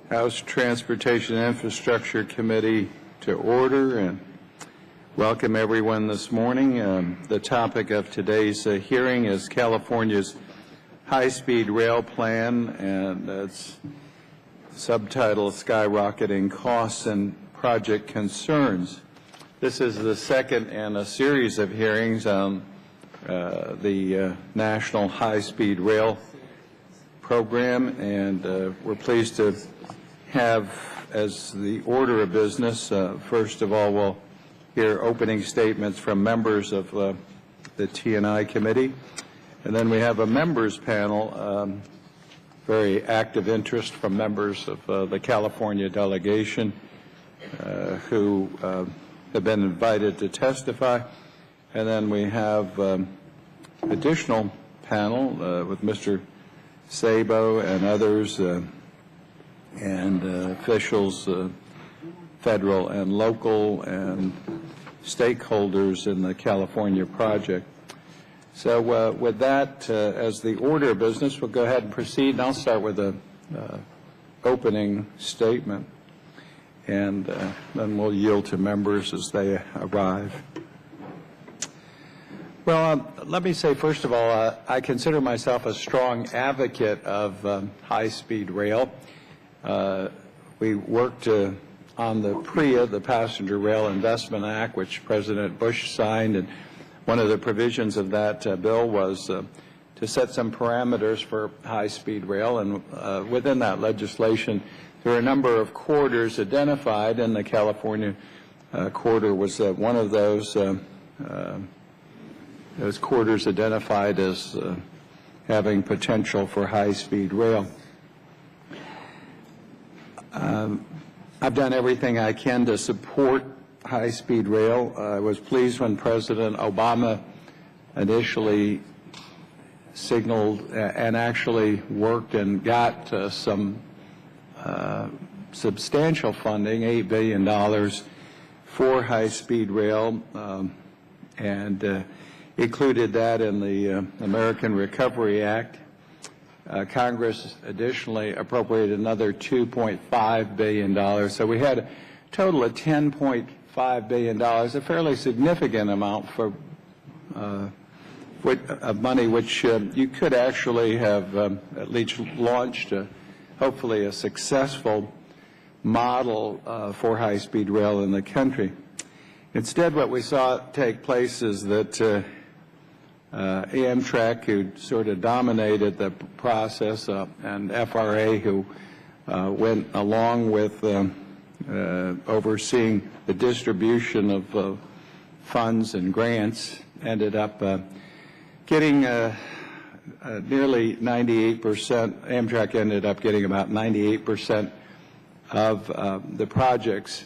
House Transportation and Infrastructure Committee to order and welcome everyone this morning. The topic of today's hearing is California's high-speed rail plan, and it's subtitle Skyrocketing Costs and Project Concerns. This is the second in a series of hearings on the National High-Speed Rail program, and we're pleased to have as the order of business, first of all, we'll hear opening statements from members of the T&I committee, and then we have a members panel, very active interest from members of the California delegation who have been invited to testify, and then we have additional panel with Mr. Sabo and others and officials, federal and local, and stakeholders in the California project. So with that as the order of business, we'll go ahead and proceed, and I'll start with an opening statement, and then we'll yield to members as they arrive. Well, let me say, first of all, I consider myself a strong advocate of high-speed rail. We worked on the PRIA, the Passenger Rail Investment Act, which President Bush signed, and one of the provisions of that bill was to set some parameters for high-speed rail, and within that legislation, there are a number of corridors identified, and the California corridor was one of those corridors identified as having potential for high-speed rail. I've done everything I can to support high-speed rail. I was pleased when President Obama initially signaled and actually worked and got some substantial funding, $8 billion, for high-speed rail, and included that in the American Recovery Act. Congress additionally appropriated another $2.5 billion. So we had a total of $10.5 billion, a fairly significant amount for of money which you could actually have at least launched hopefully a successful model for high-speed rail in the country. Instead, what we saw take place is that Amtrak, who sort of dominated the process, and FRA, who went along with overseeing the distribution of funds and grants, ended up getting nearly 98%. Amtrak ended up getting about 98% of the projects.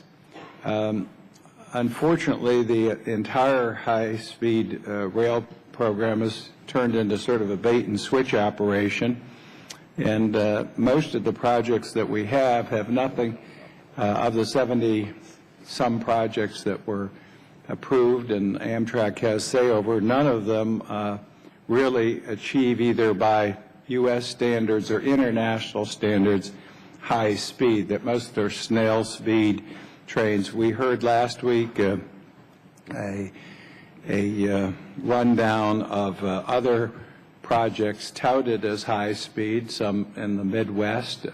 Unfortunately, the entire high-speed rail program is turned into sort of a bait-and-switch operation, and most of the projects that we have nothing of the 70-some projects that were approved and Amtrak has say over. None of them really achieve, either by U.S. standards or international standards, high speed, that most are snail speed trains. We heard last week a rundown of other projects touted as high speed, some in the Midwest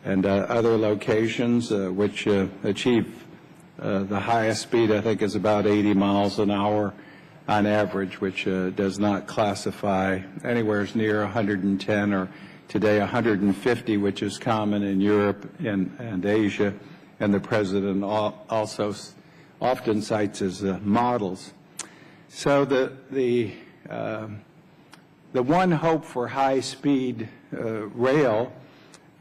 and other locations which achieve the highest speed, I think, is about 80 miles an hour on average, which does not classify anywhere near 110 or today 150, which is common in Europe and Asia, and the President also often cites as models. So the one hope for high-speed rail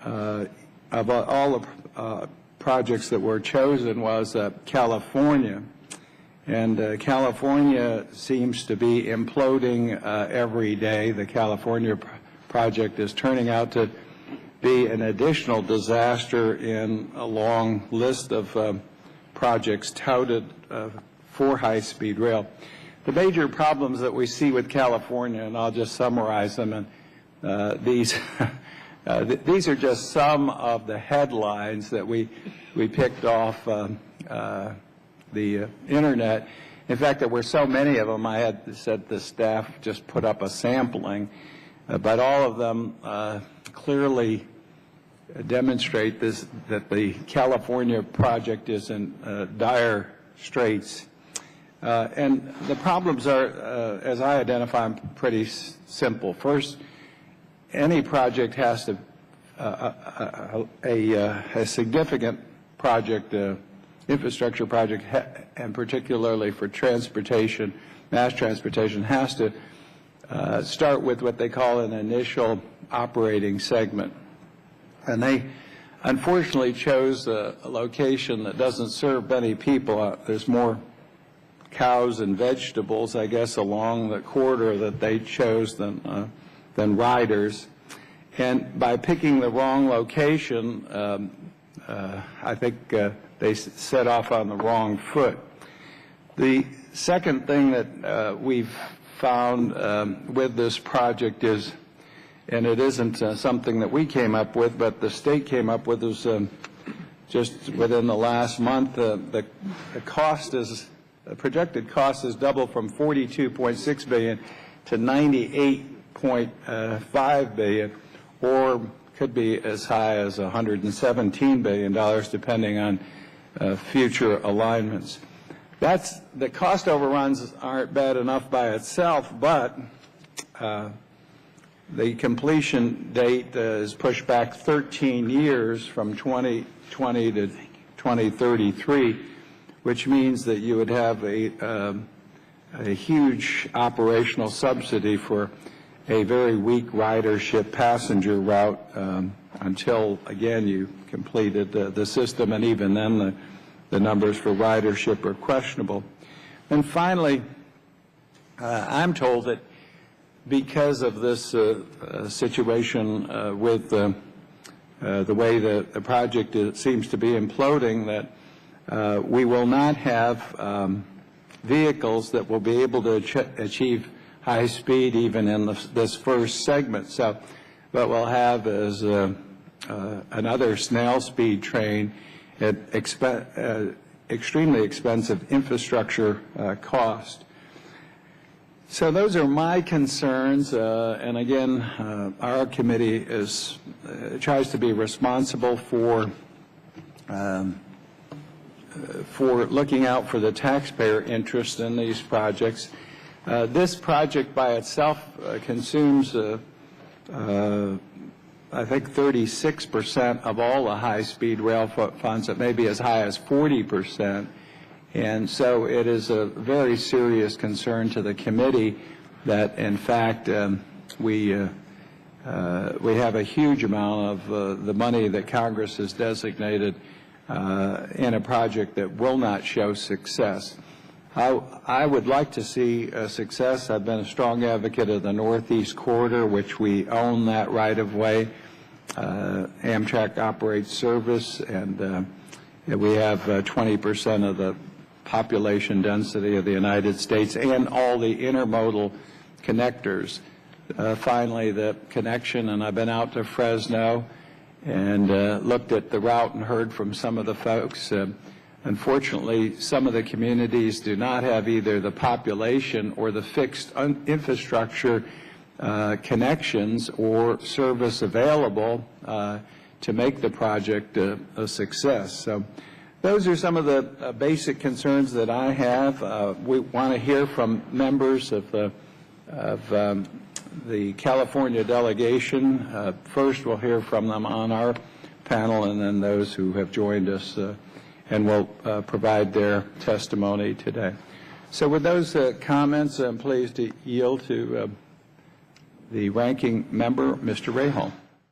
of all the projects that were chosen was California, and California seems to be imploding every day. The California project is turning out to be an additional disaster in a long list of projects touted for high-speed rail. The major problems that we see with California, and I'll just summarize them, and these These are just some of the headlines that we picked off the internet. In fact, there were so many of them, I had said the staff just put up a sampling, but all of them clearly demonstrate that the California project is in dire straits. And the problems are, as I identify them, pretty simple. First, any project has to, a significant project, infrastructure project, and particularly for transportation, mass transportation, has to start with what they call an initial operating segment. And they unfortunately chose a location that doesn't serve many people. There's more cows and vegetables, I guess, along the corridor that they chose than riders. And by picking the wrong location, I think they set off on the wrong foot. The second thing that we've found with this project is, and it isn't something that we came up with, but the state came up with, is just within the last month, the cost is, the projected cost is doubled from $42.6 billion to $98.5 billion, or could be as high as $117 billion, depending on future alignments. The cost overruns aren't bad enough by itself, but the completion date is pushed back 13 years from 2020 to 2033, which means that you would have a huge operational subsidy for a very weak ridership passenger route until, again, you completed the system, and even then the numbers for ridership are questionable. And finally, I'm told that because of this situation with the way the project seems to be imploding, that we will not have vehicles that will be able to achieve high speed even in this first segment. So what we'll have is another snail speed train at extremely expensive infrastructure cost. So those are my concerns, and again, our committee tries to be responsible for looking out for the taxpayer interest in these projects. This project by itself consumes, I think, 36% of all the high-speed rail funds. It may be as high as 40%. And so it is a very serious concern to the committee that, in fact, we have a huge amount of the money that Congress has designated in a project that will not show success. I would like to see success. I've been a strong advocate of the Northeast Corridor, which we own that right-of-way. Amtrak operates service, and we have 20% of the population density of the United States and all the intermodal connectors. Finally, the connection, and I've been out to Fresno and looked at the route and heard from some of the folks. Unfortunately, some of the communities do not have either the population or the fixed infrastructure connections or service available to make the project a success. So those are some of the basic concerns that I have. We want to hear from members of the California delegation. First, we'll hear from them on our panel, and then those who have joined us and will provide their testimony today. So with those comments, I'm pleased to yield to the ranking member, Mr. Rahal.